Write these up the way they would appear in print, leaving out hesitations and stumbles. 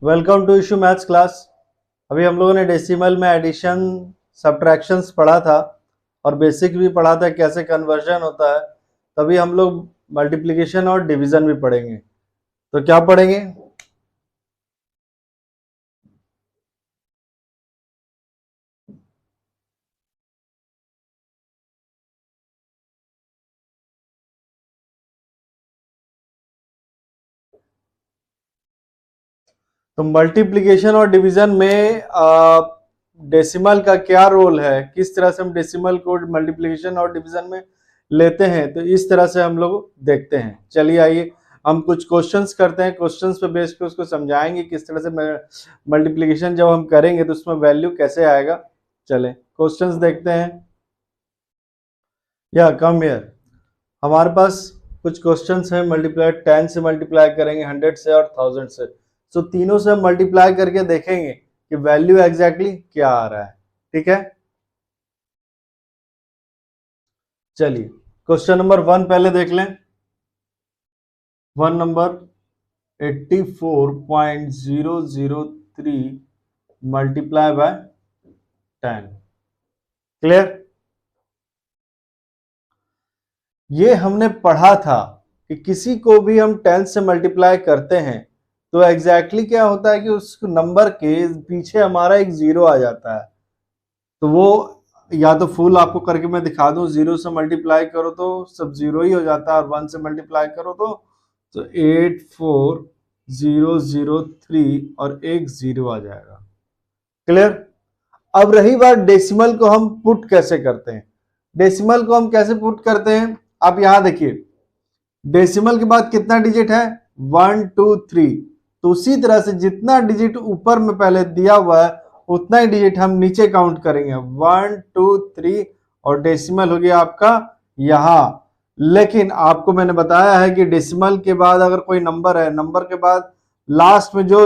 Welcome to Ishu maths class. अभी हम लोगों ने डेसिमल में एडिशन सब्ट्रैक्शंस पढ़ा था और बेसिक भी पढ़ा था कैसे कन्वर्जन होता है। तभी हम लोग मल्टीप्लिकेशन और डिवीजन भी पढ़ेंगे। तो क्या पढ़ेंगे? तो मल्टीप्लिकेशन और डिवीजन में डेसिमल का क्या रोल है, किस तरह से हम डेसिमल को मल्टीप्लिकेशन और डिवीजन में लेते हैं, तो इस तरह से हम लोग देखते हैं। चलिए आइए हम कुछ क्वेश्चंस करते हैं, क्वेश्चंस पे बेस पे उसको समझाएंगे किस तरह से मल्टीप्लिकेशन जब हम करेंगे तो उसमें वैल्यू कैसे आएगा। चलें क्वेश्चंस देखते हैं। या कम हियर, हमारे पास कुछ क्वेश्चंस हैं। मल्टीप्लाई 10 से मल्टीप्लाई करेंगे, 100 से और 1000 से। सो तीनों से हम मल्टीप्लाई करके देखेंगे कि वैल्यू एग्जैक्टली क्या आ रहा है। ठीक है, चलिए क्वेश्चन नंबर 1 पहले देख लें। 1 नंबर 84.003 मल्टीप्लाई बाय 10। क्लियर? ये हमने पढ़ा था कि किसी को भी हम 10 से मल्टीप्लाई करते हैं तो एग्जैक्टली क्या होता है कि उस नंबर के पीछे हमारा एक जीरो आ जाता है। तो वो या तो फुल आपको करके मैं दिखा दूं, 0 से मल्टीप्लाई करो तो सब जीरो ही हो जाता है और 1 से मल्टीप्लाई करो तो 84003 और एक जीरो आ जाएगा। क्लियर? अब रही बात डेसिमल को हम पुट कैसे करते हैं। डेसिमल को हम कैसे पुट करते हैं, आप यहां देखिए। डेसिमल के बाद कितना डिजिट है? 1 2 3। तो उसी तरह से जितना डिजिट ऊपर में पहले दिया हुआ है उतना ही डिजिट हम नीचे काउंट करेंगे। 1 2 3 और डेसिमल हो गया आपका यहां। लेकिन आपको मैंने बताया है कि डेसिमल के बाद अगर कोई नंबर है, नंबर के बाद लास्ट में जो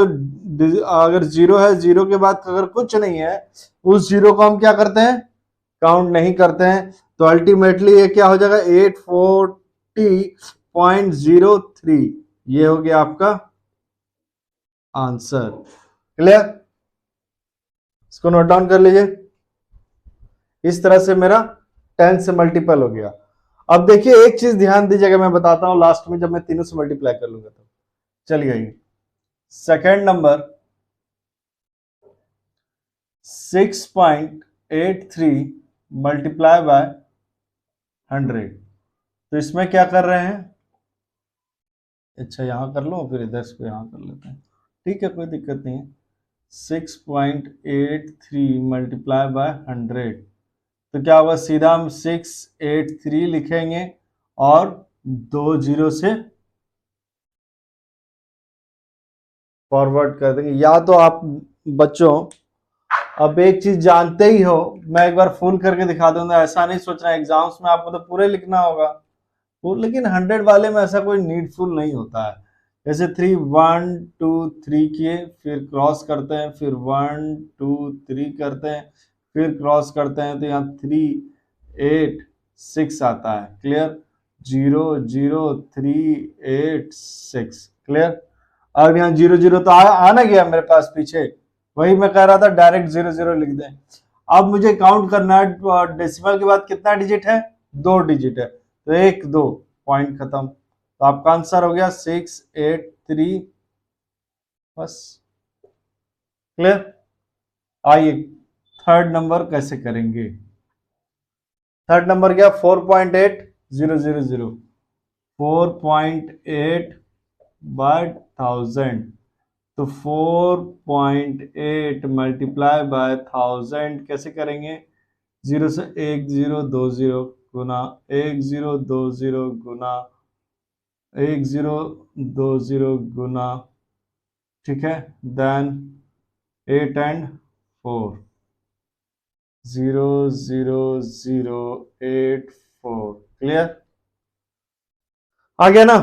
अगर जीरो है, जीरो के बाद अगर कुछ नहीं है, उस जीरो को हम क्या करते हैं? काउंट नहीं करते हैं। तो अल्टीमेटली ये क्या हो जाएगा? 840.03। ये हो गया आपका आंसर। क्लियर? इसको नोट डाउन कर लीजिए। इस तरह से मेरा 10 से मल्टीपल हो गया। अब देखिए एक चीज ध्यान दीजिएगा, मैं बताता हूं लास्ट में जब मैं तीनों से मल्टीप्लाई कर लूंगा तो। चलिए सेकेंड नंबर 6.83 मल्टीप्लाई बाय 100। तो इसमें क्या कर रहे हैं? अच्छा यहां कर लो, फिर इधर से यहां कर लेते हैं। ठीक है, कोई दिक्कत नहीं है। 6.83 मल्टीप्लाई बाय 100 तो क्या होगा? सीधा हम 683 लिखेंगे और 2 जीरो से फॉरवर्ड कर देंगे। या तो आप बच्चों अब एक चीज जानते ही हो, मैं एक बार फुल करके दिखा दूंगा। ऐसा नहीं सोचना एग्जाम्स में आपको तो पूरे लिखना होगा, लेकिन 100 वाले में ऐसा कोई नीडफुल नहीं होता है। जैसे 3 1 2 3 किए, फिर क्रॉस करते हैं, फिर 1 2 3 करते हैं, फिर क्रॉस करते हैं, तो यहाँ 3 8 6 आता है। क्लियर? 0 0 3 8 6। क्लियर? अब यहाँ 0 0 तो आना गया मेरे पास पीछे, वही मैं कह रहा था डायरेक्ट 0 0 लिख दें। अब मुझे काउंट करना है डेसिमल के बाद कितना डिजिट है? 2 डिजिट है, तो 1 2 पॉइंट खत्म। तो आपका आंसर हो गया 683। बस। क्लियर? आइए थर्ड नंबर कैसे करेंगे। थर्ड नंबर क्या? 4.8000। 4.8 बाय 1000। तो 4.8 मल्टीप्लाई बाय 1000 कैसे करेंगे? 0 से 1 0 2 0 गुना 1 0 2 0 गुना 1 0 2 0 गुना, ठीक है, देन 8 एंड 4 0 0 0 8 4। क्लियर? आ गया ना?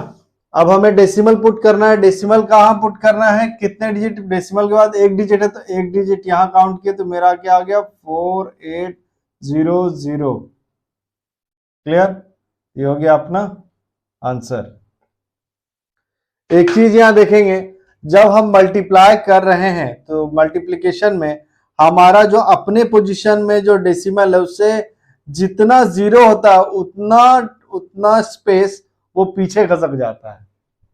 अब हमें डेसिमल पुट करना है। डेसिमल कहाँ पुट करना है? कितने डिजिट? डेसिमल के बाद एक डिजिट है तो एक डिजिट यहां काउंट किया, तो मेरा क्या आ गया? 4800। क्लियर? ये हो गया अपना आंसर। एक चीज यहां देखेंगे, जब हम मल्टीप्लाई कर रहे हैं तो मल्टीप्लिकेशन में हमारा जो अपने पोजीशन में जो डेसिमल है उससे जितना जीरो होता है उतना उतना स्पेस वो पीछे खसक जाता है,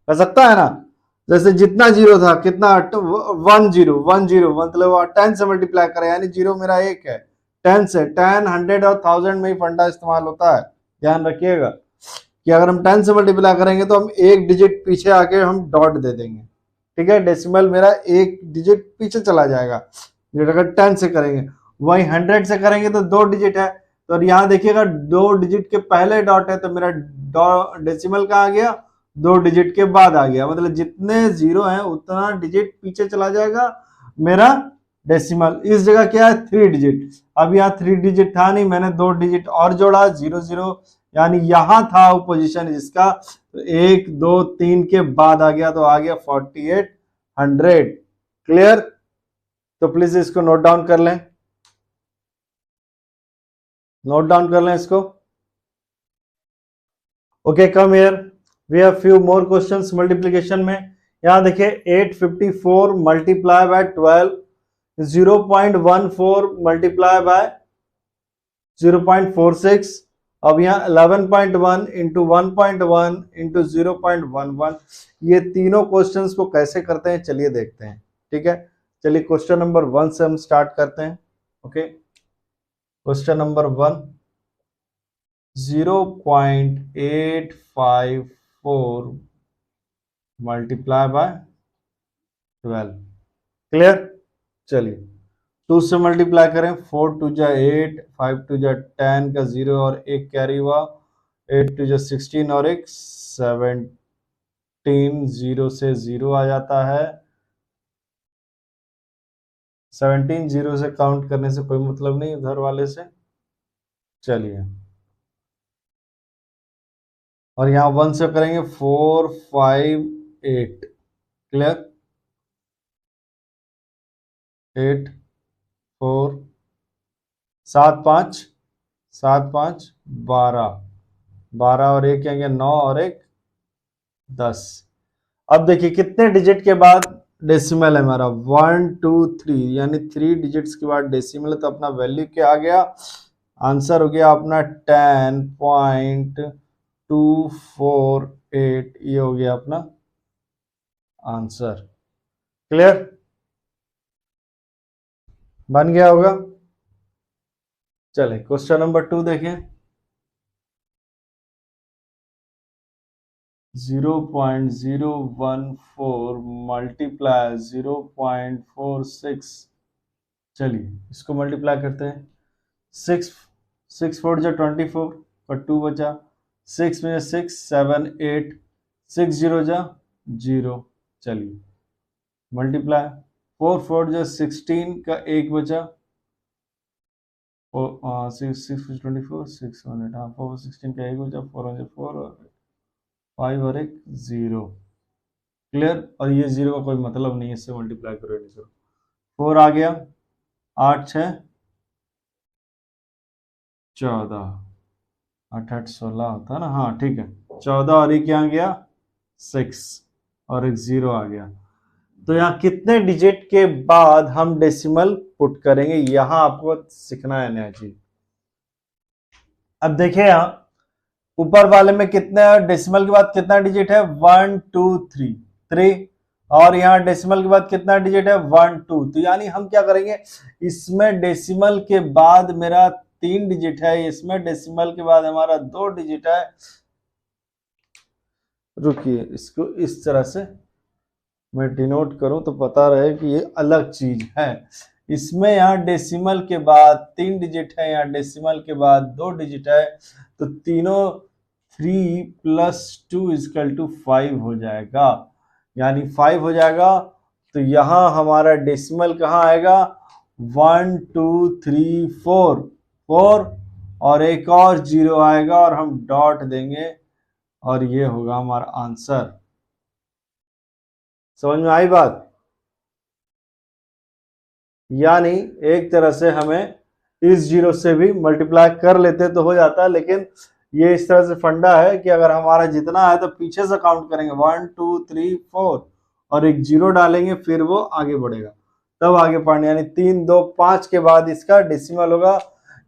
खसकता है ना। जैसे जितना जीरो था कितना 1 0 मतलब 10 से मल्टीप्लाई करें, यानी जीरो मेरा 1 है, 10 से 10 100 और 1000 में ही फंडा इस्तेमाल होता है। ध्यान रखिएगा कि अगर हम 10 से मल्टीप्लाई करेंगे तो हम एक डिजिट पीछे आके हम डॉट दे देंगे, ठीक है। डेसिमल मेरा एक डिजिट पीछे चला जाएगा। अगर 10 से करेंगे, वही 100 से करेंगे तो 2 डिजिट है, तो यहाँ देखिएगा 2 डिजिट के पहले डॉट है तो मेरा डेसिमल कहाँ आ गया, 2 डिजिट के बाद आ गया, मतलब जितने जीरो हैं उतना डिजिट पीछे चला जाएगा मेरा डेसिमल। इस जगह क्या है 3 डिजिट, अब यहाँ 3 डिजिट था नहीं, मैंने 2 डिजिट और जोड़ा 0 0, यानी यहां था वो पोजीशन जिसका, तो 1 2 3 के बाद आ गया, तो आ गया 4800। क्लियर? तो प्लीज इसको नोट डाउन कर लें, नोट डाउन कर लें इसको। Okay, come here, we have few more questions multiplication में। यहां देखिए 854 मल्टीप्लाई बाय 12, 0.14 मल्टीप्लाई बाय 0.46, अब यहाँ 11.1 इंटू 1.1 इंटू 0.11, ये तीनों क्वेश्चंस को कैसे करते हैं चलिए देखते हैं, ठीक है। चलिए क्वेश्चन नंबर 1 से हम स्टार्ट करते हैं। Okay, question number 1, 0.854 multiply by 12। Clear? चलिए 2 से मल्टीप्लाई करें, 4 2 जा 8, 5 2 जा 10 का 0 और 1 कैरी हुआ, 8 2 जा 16 और 1 17, 0 से 0 आ जाता है। 17 0 से काउंट करने से कोई मतलब नहीं उधर वाले से। चलिए, और यहाँ 1 से करेंगे 4 5 8। क्लियर? 8 4 7 5 7 5 12, 12 और 1 क्या गया 9 और 1 10। अब देखिए कितने डिजिट के बाद डेसिमल है हमारा, 1 2 3, यानी 3 डिजिट्स के बाद डेसिमल है, तो अपना वैल्यू क्या आ गया, आंसर हो गया अपना 10.248, ये हो गया अपना आंसर। क्लियर? बन गया होगा। चले क्वेश्चन नंबर 2 देखें। 0.014 मल्टीप्लाई 0.46, चलिए इसको मल्टीप्लाई करते हैं। 6 6 4 जा 24 और 2 बचा, 6 में 6 7 8, 6 0 जा 0। चलिए मल्टीप्लाई 4 4 जा 16 का 1 बचा, 6 6 24 6 1 8, हाँ 4 16 का 1 बचा, 4 1 4 और 5 और 1 0। क्लियर? और ये 0 का कोई मतलब नहीं है, इससे मल्टीप्लाई करो, 4 आ गया, 8 6 14, 8 8 16 होता है ना, हाँ ठीक है, 14 और एक यहाँ गया 6 और एक 0 आ गया। तो यहाँ कितने डिजिट के बाद हम डेसिमल पुट करेंगे, यहां आपको सीखना है नया चीज। अब देखिए यहाँ ऊपर वाले में कितने डेसिमल के बाद कितना डिजिट है, 1 2 3 3, और यहाँ डेसिमल के बाद कितना डिजिट है 1 2, तो यानी हम क्या करेंगे, इसमें डेसिमल के बाद मेरा 3 डिजिट है, इसमें डेसिमल के बाद हमारा 2 डिजिट है। रुकिए इसको इस तरह से मैं डिनोट करूं तो पता रहे कि ये अलग चीज है। इसमें यहाँ डेसिमल के बाद 3 डिजिट है, यहाँ डेसिमल के बाद 2 डिजिट है, तो तीनों 3 + 2 = 5 हो जाएगा, यानी 5 हो जाएगा। तो यहाँ हमारा डेसिमल कहाँ आएगा, 1 2 3 4 4 और एक और 0 आएगा और हम डॉट देंगे और ये होगा हमारा आंसर। समझ में आई बात? यानी एक तरह से हमें इस 0 से भी मल्टीप्लाई कर लेते तो हो जाता है, लेकिन ये इस तरह से फंडा है कि अगर हमारा जितना है तो पीछे से काउंट करेंगे 1 2 3 4 और एक 0 डालेंगे, फिर वो आगे बढ़ेगा, तब आगे पढ़ना। यानी 3, 2, 5 के बाद इसका डेसिमल होगा,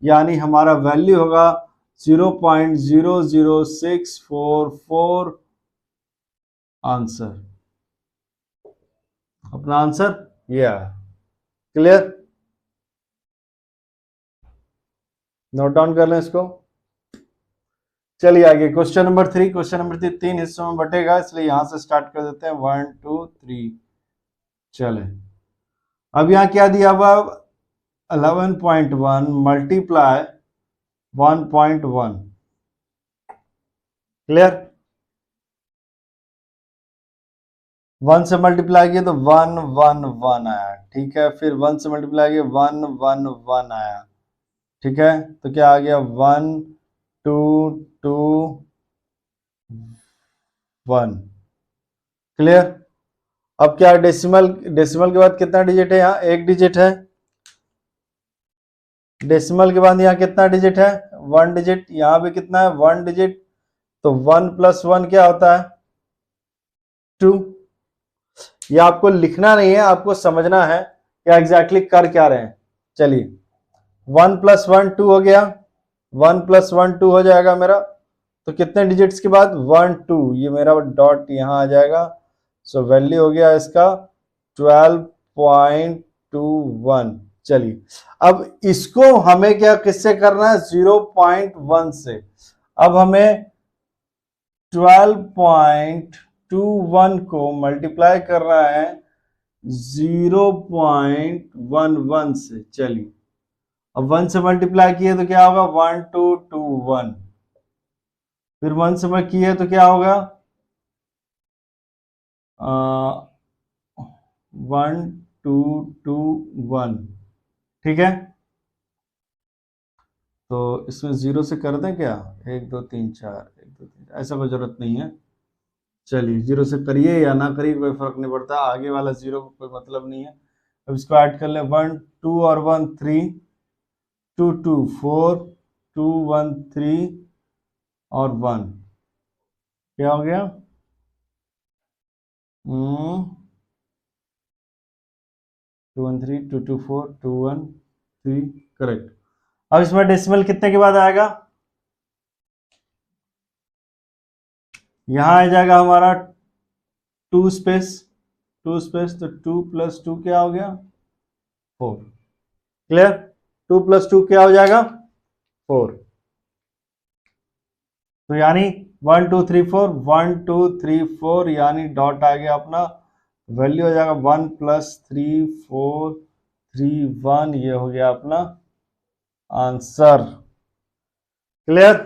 यानी हमारा वैल्यू होगा 0.00644। आंसर, अपना आंसर ये है। क्लियर? नोट डाउन कर लें इसको। चलिए आगे क्वेश्चन नंबर 3। क्वेश्चन नंबर 3 तीन हिस्सों में बटेगा, इसलिए यहां से स्टार्ट कर देते हैं 1 2 3। चले, अब यहां क्या दिया हुआ, 11.1 मल्टीप्लाई 1.1। क्लियर? 1 से मल्टीप्लाई किया तो 1 1 1 आया, ठीक है। फिर 1 से मल्टीप्लाई किया 1 1 1 आया, ठीक है। तो क्या आ गया, 1 2 2 1। क्लियर? अब क्या, डेसिमल, डेसिमल के बाद कितना डिजिट है, यहाँ एक डिजिट है। डेसिमल के बाद यहाँ कितना डिजिट है, 1 डिजिट। यहाँ भी कितना है, 1 डिजिट। तो 1 + 1 क्या होता है, 2। ये आपको लिखना नहीं है, आपको समझना है कि एग्जैक्टली कर क्या रहे हैं। चलिए, 1 + 1 2 हो गया, 1 + 1 2 हो जाएगा मेरा। तो कितने डिजिट्स के बाद, 1 2, ये मेरा डॉट यहाँ आ जाएगा। सो वैल्यू हो गया इसका 12.21। चलिए, अब इसको हमें क्या, किससे करना है, 0.1 से। अब हमें 12.21 को मल्टीप्लाई कर रहा है 0.11 से। चलिए, अब 1 से मल्टीप्लाई किए तो क्या होगा, 1 2 2 1। फिर 1 से मैं किए तो क्या होगा, 1 2 2 1। ठीक है, तो इसमें 0 से कर दें क्या, 1 2 3 4, 1 2 3, ऐसा कोई जरूरत नहीं है। चलिए, 0 से करिए या ना करिए कोई फर्क नहीं पड़ता, आगे वाला 0 को कोई मतलब नहीं है। अब इसको ऐड कर लें, 1 2 और 1 3, 2 2 4, 2 1 3 और 1। क्या हो गया, 2 1 3, 2 2 4, 2 1 3, करेक्ट। अब इसमें डेसिमल कितने के बाद आएगा, यहां आ जाएगा हमारा 2 स्पेस, 2 स्पेस, तो 2 + 2 क्या हो गया, 4। क्लियर? 2 + 2 क्या हो जाएगा, 4। तो यानी 1 2 3 4, 1 2 3 4, यानी डॉट आ गया अपना, वैल्यू हो जाएगा 1 + 3 4 3 1। ये हो गया अपना आंसर। क्लियर?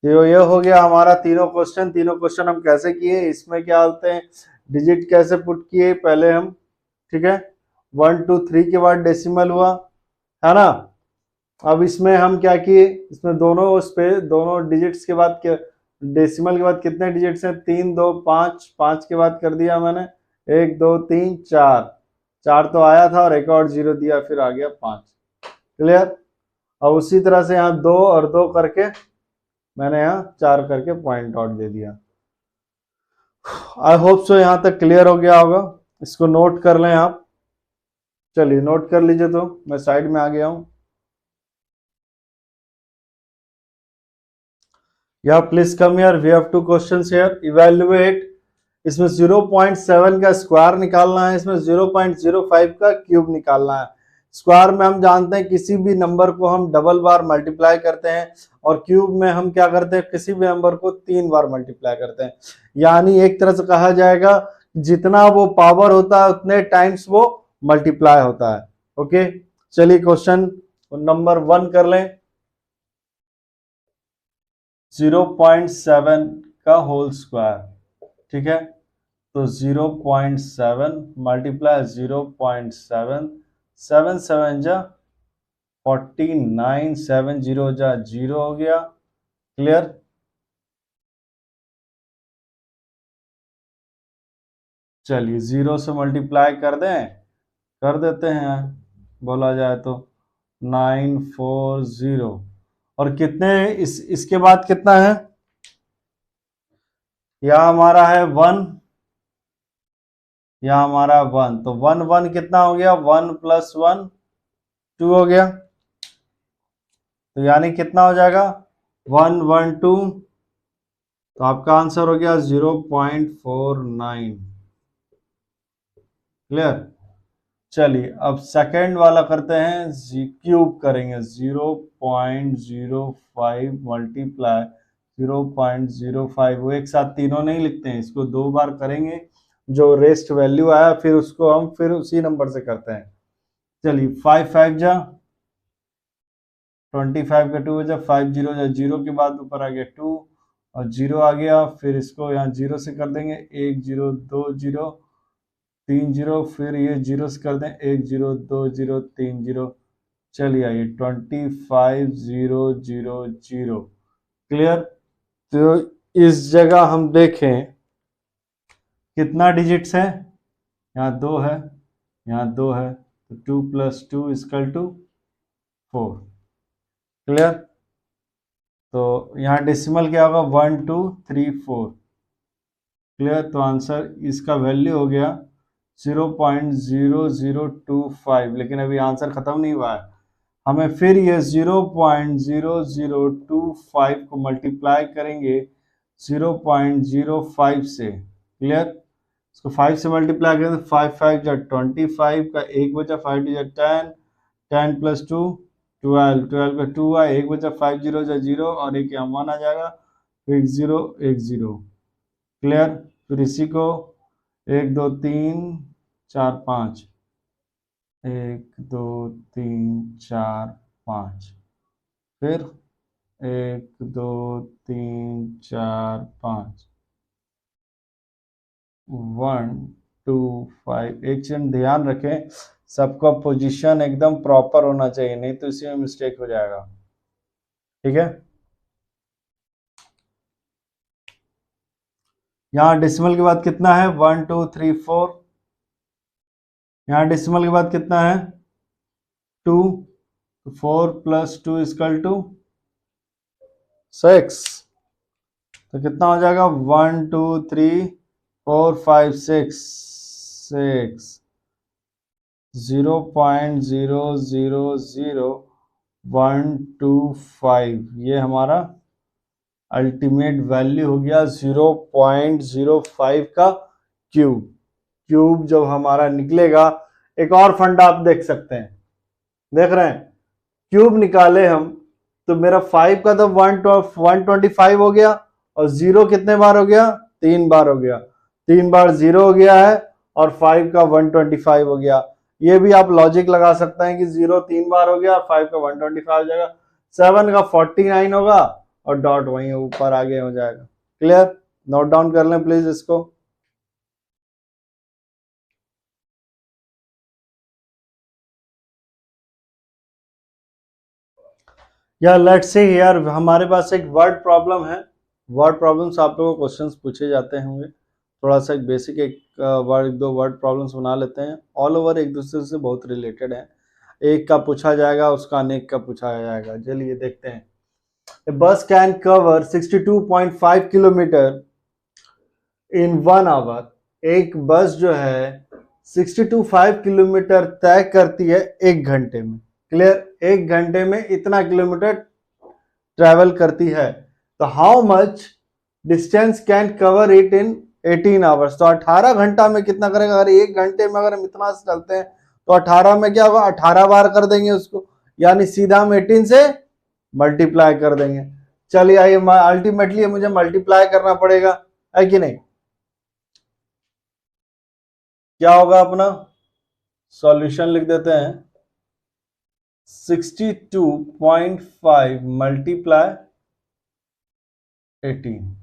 तो ये हो गया हमारा तीनों क्वेश्चन। तीनों क्वेश्चन हम कैसे किए, इसमें क्या होते हैं, डिजिट कैसे पुट किए पहले हम, ठीक है। 1 2 3 के बाद डेसिमल हुआ, है ना। अब इसमें हम क्या किए, इसमें दोनों उस पे, दोनों डिजिट्स के बाद क्या, डेसिमल के बाद कितने डिजिट्स हैं, 3 2 5, 5 के बाद कर दिया मैंने 1 2 3 4, 4 तो आया था और एक और 0 दिया, फिर आ गया 5। क्लियर? और उसी तरह से यहाँ 2 और 2 करके मैंने यहाँ 4 करके पॉइंट आउट दे दिया। आई होप सो यहाँ तक क्लियर हो गया होगा। इसको नोट कर लें आप। चलिए, नोट कर लीजिए, तो मैं साइड में आ गया हूँ। या please come here, we have 2 questions here. Evaluate, इसमें 0.7 का स्क्वायर निकालना है, इसमें 0.05 का क्यूब निकालना है। स्क्वायर में हम जानते हैं किसी भी नंबर को हम डबल बार मल्टीप्लाई करते हैं, और क्यूब में हम क्या करते हैं, किसी भी नंबर को 3 बार मल्टीप्लाई करते हैं। यानी एक तरह से कहा जाएगा, जितना वो पावर होता है उतने टाइम्स वो मल्टीप्लाई होता है। ओके, चलिए क्वेश्चन नंबर 1 कर लें। 0.7 का होल स्क्वायर, ठीक है। तो 0.7 मल्टीप्लाई 0.7, 7 7 जा 49, 7 0 जा 0 हो गया। क्लियर? चलिए, 0 से मल्टीप्लाई कर दें, कर देते हैं, बोला जाए तो 940। और कितने, इसके बाद कितना है, यह हमारा है 1, यहाँ हमारा 1, तो 1 1 कितना हो गया, 1 + 1 2 हो गया, तो यानी कितना हो जाएगा 1 1 2, तो आपका आंसर हो गया 0.49। क्लियर। चलिए अब सेकंड वाला करते हैं, क्यूब करेंगे, 0.05 मल्टीप्लाई 0.05, वो एक साथ तीनों नहीं लिखते हैं, इसको दो बार करेंगे, जो रेस्ट वैल्यू आया फिर उसको हम फिर उसी नंबर से करते हैं। चलिए 5 5 जा 25 का 2 हो जा, 5 0 जा, 0 के बाद ऊपर आ गया 2 और 0 आ गया, फिर इसको यहाँ 0 से कर देंगे, 1 0 2 0 3 0, फिर ये 0 से कर दें, 1 0 2 0 3 0। चलिए आइए 25 0 0 0। क्लियर। तो इस जगह हम देखें कितना डिजिट्स है, यहाँ 2 है, यहाँ 2 है, तो 2 + 2 = 4। क्लियर। तो यहाँ डेसिमल क्या होगा, 1 2 3 4। क्लियर। तो आंसर इसका वैल्यू हो गया 0.0025, लेकिन अभी आंसर खत्म नहीं हुआ है, हमें फिर ये 0.0025 को मल्टीप्लाई करेंगे 0.05 से। क्लियर। इसको 5 से मल्टीप्लाई करें तो 5 5 जा 25 का 1 बचा, 5 2 जा 10, 10 + 2 12, 12 का 2 आया, 1 बचा, 5 0 जा 0 और एक यहाँ 1 आ जाएगा, 1 0 1 0। क्लियर। फिर इसी को 1 2 3 4 5, 1 2 3 4 5, फिर 1 2 3 4 5, 1 2 5। एक चीज ध्यान रखें, सबका पोजीशन एकदम प्रॉपर होना चाहिए, नहीं तो इसी में मिस्टेक हो जाएगा। ठीक है। यहाँ डेसिमल के बाद कितना है, 1 2 3 4। यहाँ डेसिमल के बाद कितना है, 2, 4 + 2 = 6। तो कितना हो जाएगा, 1 2 3 4 5 6 6, 0.000125, ये हमारा अल्टीमेट वैल्यू हो गया 0.05 का क्यूब। क्यूब जब हमारा निकलेगा, एक और फंडा आप देख सकते हैं, देख रहे हैं, क्यूब निकाले हम तो मेरा 5 का तो 125 हो गया, और 0 कितने बार हो गया, 3 बार हो गया, 3 बार 0 हो गया है, और 5 का 125 हो गया। ये भी आप लॉजिक लगा सकते हैं कि 0 3 बार हो गया और 5 का 125 हो जाएगा, 7 का 49 होगा और डॉट वहीं ऊपर आगे हो जाएगा। क्लियर। नोट डाउन कर लें प्लीज इसको। या लेट्स से यार हमारे पास एक वर्ड प्रॉब्लम है, वर्ड प्रॉब्लम्स आप लोगों को क्वेश्चंस पूछे जाते होंगे, थोड़ा सा एक बेसिक एक वर्ड दो वर्ड प्रॉब्लम्स बना लेते हैं, ऑल ओवर एक दूसरे से बहुत रिलेटेड है, एक का पूछा जाएगा उसका अनेक का पूछा जाएगा। चलिए देखते हैं। A bus can cover 62.5 kilometre in 1 hour. एक बस जो है 62.5 किलोमीटर तय करती है 1 घंटे में। क्लियर। 1 घंटे में इतना किलोमीटर ट्रेवल करती है, तो how much distance can cover it in 18 hours. तो 18 घंटा में कितना करेगा, अगर 1 घंटे में अगर हम इतना चलते हैं तो 18 में क्या होगा, 18 बार कर देंगे उसको, यानी सीधा हम 18 से मल्टीप्लाई कर देंगे। चलिए आइए, अल्टीमेटली मुझे मल्टीप्लाई करना पड़ेगा, है कि नहीं। क्या होगा अपना, सॉल्यूशन लिख देते हैं, 62.5 मल्टीप्लाई 18।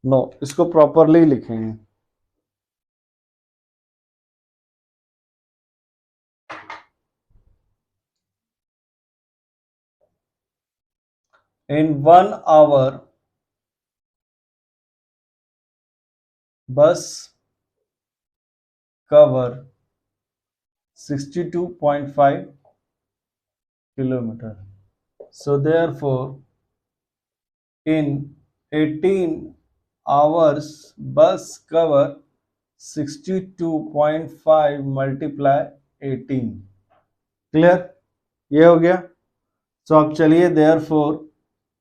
नो, इसको प्रॉपरली लिखेंगे। इन 1 आवर बस cover 62.5 kilometre, so therefore in 18 hours बस कवर 62.5 मल्टीप्लाई 18। क्लियर, ये हो गया। तो अब चलिए देयरफॉर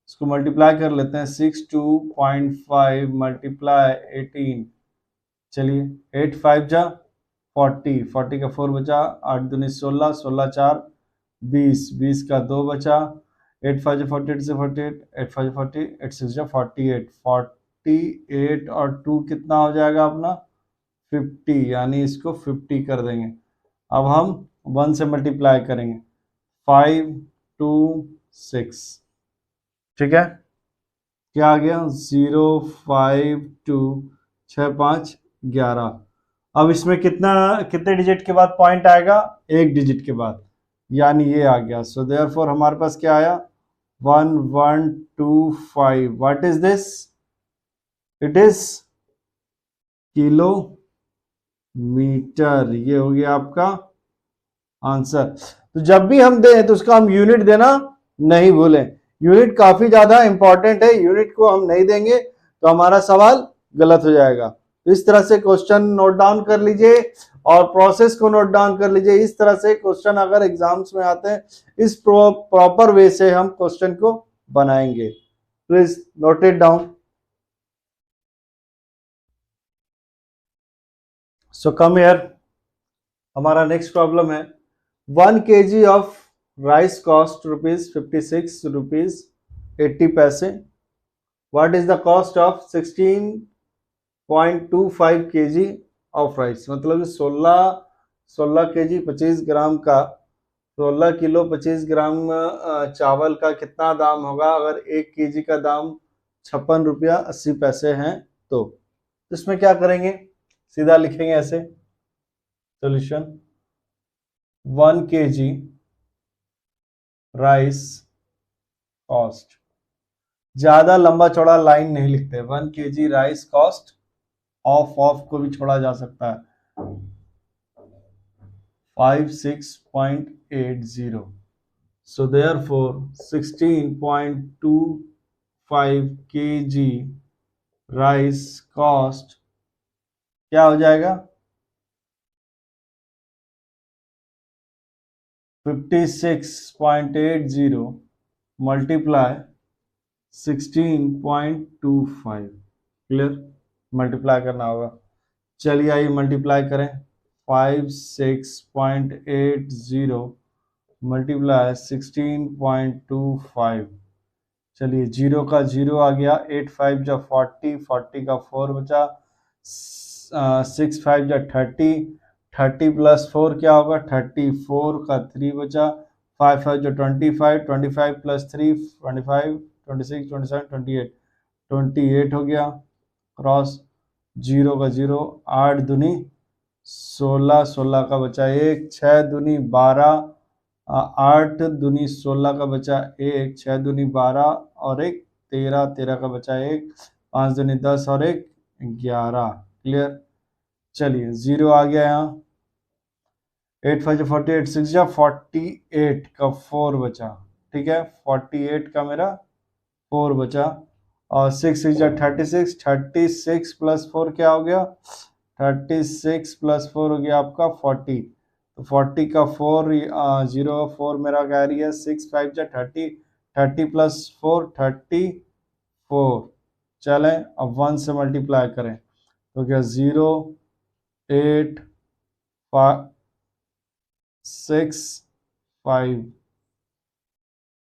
इसको मल्टीप्लाई कर लेते हैं, 62.5 मल्टीप्लाई 18। चलिए 8 5 जा 40, 40 का 4 बचा, 8 दूनी 16, 16 4 20, 20 का 2 बचा, 8 5 जा 48 से 48, 8 5 जा 40, 8 6 जा 48, 48 और 2 कितना हो जाएगा अपना 50, यानी इसको 50 कर देंगे। अब हम 1 से मल्टीप्लाई करेंगे, 5 2 6, ठीक है, क्या आ गया 0 5 2 6 5 11। अब इसमें कितने डिजिट के बाद पॉइंट आएगा, एक डिजिट के बाद, यानी ये आ गया। सो देयरफॉर हमारे पास क्या आया 1 1 2 5। What is this, it is kilometre. ये हो गया आपका आंसर। तो जब भी हम दें तो उसका हम यूनिट देना नहीं भूलें, यूनिट काफी ज्यादा इंपॉर्टेंट है, यूनिट को हम नहीं देंगे तो हमारा सवाल गलत हो जाएगा। तो इस तरह से क्वेश्चन नोट डाउन कर लीजिए और प्रोसेस को नोट डाउन कर लीजिए। इस तरह से क्वेश्चन अगर एग्जाम्स में आते हैं, इस प्रॉपर वे से हम क्वेश्चन को बनाएंगे। Please note it down. So come here, हमारा नेक्स्ट प्रॉब्लम है 1 kg of rice cost ₹56.80। What is the cost of 16.25 kg of rice. मतलब 16 kg 25 ग्राम का, 16 किलो 25 ग्राम चावल का कितना दाम होगा अगर 1 kg का दाम ₹56.80 है। तो इसमें क्या करेंगे, सीधा लिखेंगे ऐसे सॉल्यूशन, 1 kg राइस कॉस्ट, ज्यादा लंबा चौड़ा लाइन नहीं लिखते, 1 kg राइस कॉस्ट, ऑफ को भी छोड़ा जा सकता है, 56.80। so therefore 16.25 kg rice cost क्या हो जाएगा 56.80 मल्टीप्लाई 16.25। क्लियर, मल्टीप्लाई करना होगा। चलिए आइए मल्टीप्लाई करें, 56.80 मल्टीप्लाई 16.25। चलिए 0 का 0 आ गया, 8 5 जा 40, 40 का 4 बचा, 6 5 जा 30, 30 प्लस 4 क्या होगा 34 का 3 बचा, 5 5 जो 25, 25 प्लस 3 25, 26 27 28, 28 हो गया, क्रॉस 0 का 0, 8 दूनी 16, 16 का बचा 1, 6 दूनी 12, 8 दूनी 16 का बचा 1, 6 दूनी 12 और 1 13, 13 का बचा 1, 5 दूनी 10 और 1 11। क्लियर, चलिए 0 आ गया यहाँ, 8 5 48, 6 जा 48 का 4 बचा, ठीक है, 48 का मेरा 4 बचा, और 6 6 जा 36, 36 प्लस 4 क्या हो गया 36 प्लस 4 हो गया आपका 40। तो 40 का 4 0 4 मेरा कैरी है, 6 5 जा 30, 30 प्लस 4 34। चलें अब 1 से मल्टीप्लाई करें तो क्या 0 8 6 5।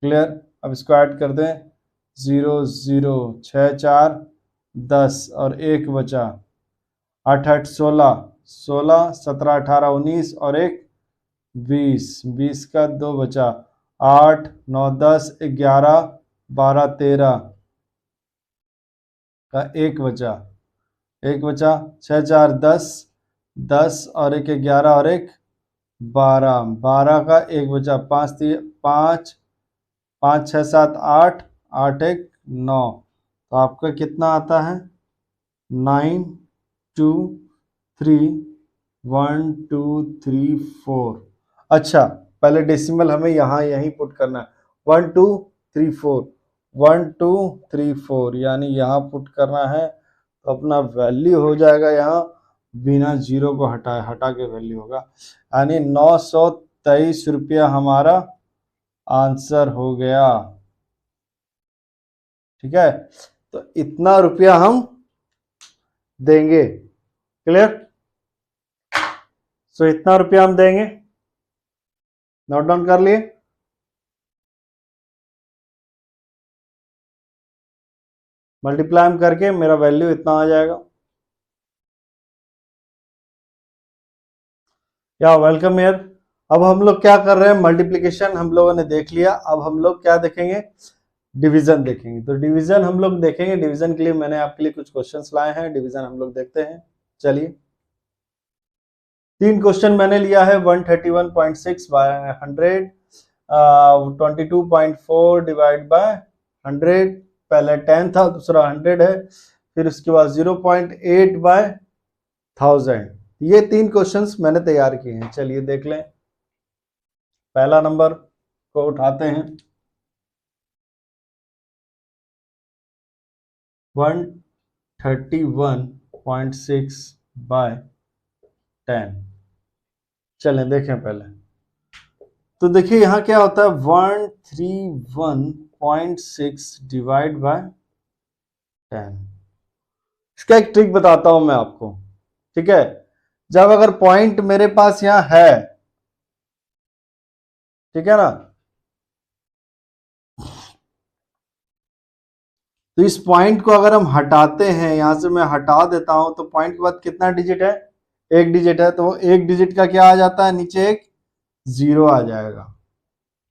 क्लियर, अब इसको ऐड कर दें, 0 0 6 4 10 और 1 बचा, 8 8 16, 16 17 18 19 और 1 20, 20 का 2 बचा, 8 9 10 11 12 13 का 1 बचा, 1 बचा, 6 4 10, 10 और 1 11 और 1 12, 12 का 1 बचा, 5 5 5 6 7 8, 8 1 9। तो आपका कितना आता है 9 2 3 1 2 3 4। अच्छा, पहले डेसिमल हमें यहाँ यहीं पुट करना है, 1 2 3 4, 1 2 3 4, यानी यहाँ पुट करना है तो अपना वैल्यू हो जाएगा यहाँ बिना जीरो को हटा के वैल्यू होगा, यानी 923 रुपया हमारा आंसर हो गया। ठीक है, तो इतना रुपया हम देंगे। क्लियर? सो इतना रुपया हम देंगे, नोट डाउन कर लिए। मल्टीप्लाई करके मेरा वैल्यू इतना आ जाएगा। या वेलकम हियर। अब हम लोग क्या कर रहे हैं, मल्टीप्लिकेशन हम लोगों ने देख लिया, अब हम लोग क्या देखेंगे, डिवीजन देखेंगे। तो डिवीजन हम लोग देखेंगे, डिवीजन के लिए मैंने आपके लिए कुछ क्वेश्चंस लाए हैं, डिवीजन हम लोग देखते हैं। चलिए, 3 क्वेश्चन मैंने लिया है। 131.6 बाय 100, 22.4 डिवाइड बाय 100, पहले 10 था, दूसरा 100 है, फिर उसके बाद 0.8 बाय 1000। ये 3 क्वेश्चंस मैंने तैयार किए हैं। चलिए देख लें। पहला नंबर को उठाते हैं, 131.6 बाय 10। चलें देखें पहले। तो देखिए यहां क्या होता है, 131.6 डिवाइड बाय 10। इसका एक ट्रिक बताता हूं मैं आपको। ठीक है, जब अगर पॉइंट मेरे पास यहां है, ठीक है ना, तो इस पॉइंट को अगर हम हटाते हैं, यहां से मैं हटा देता हूं, तो पॉइंट के बाद कितना डिजिट है, 1 डिजिट है, तो 1 डिजिट का क्या आ जाता है, नीचे एक 0 आ जाएगा।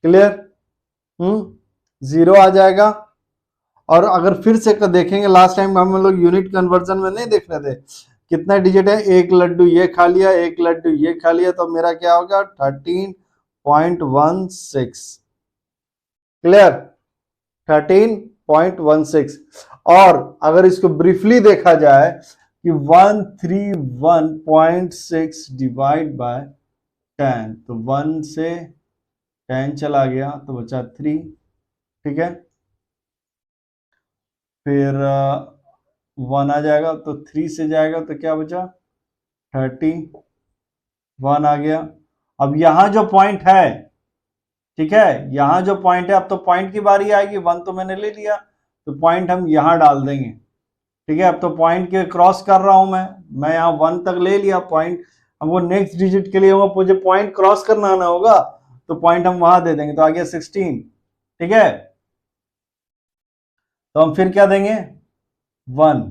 क्लियर? 0 आ जाएगा। और अगर फिर से देखेंगे, लास्ट टाइम हम लोग यूनिट कन्वर्जन में नहीं देख रहे थे, कितना डिजिट है, एक लड्डू ये खा लिया, एक लड्डू ये खा लिया, तो मेरा क्या होगा, 13.16। क्लियर? 13.16। और अगर इसको ब्रीफली देखा जाए कि 131.6 डिवाइड बाय 10, तो 1 से 10 चला गया तो बचा 3। ठीक है, फिर 1 आ जाएगा, तो 3 से जाएगा तो क्या बचा, 31 आ गया। अब यहां जो पॉइंट है, ठीक है, यहां जो पॉइंट है, अब तो पॉइंट की बारी आएगी। 1 तो मैंने ले लिया, तो पॉइंट हम यहां डाल देंगे। ठीक है, अब तो पॉइंट के क्रॉस कर रहा हूं मैं यहां 1 तक ले लिया पॉइंट। अब वो नेक्स्ट डिजिट के लिए मुझे पॉइंट क्रॉस करना आना होगा, तो पॉइंट हम वहां दे देंगे, तो आ गया 16। ठीक है, तो हम फिर क्या देंगे, 1,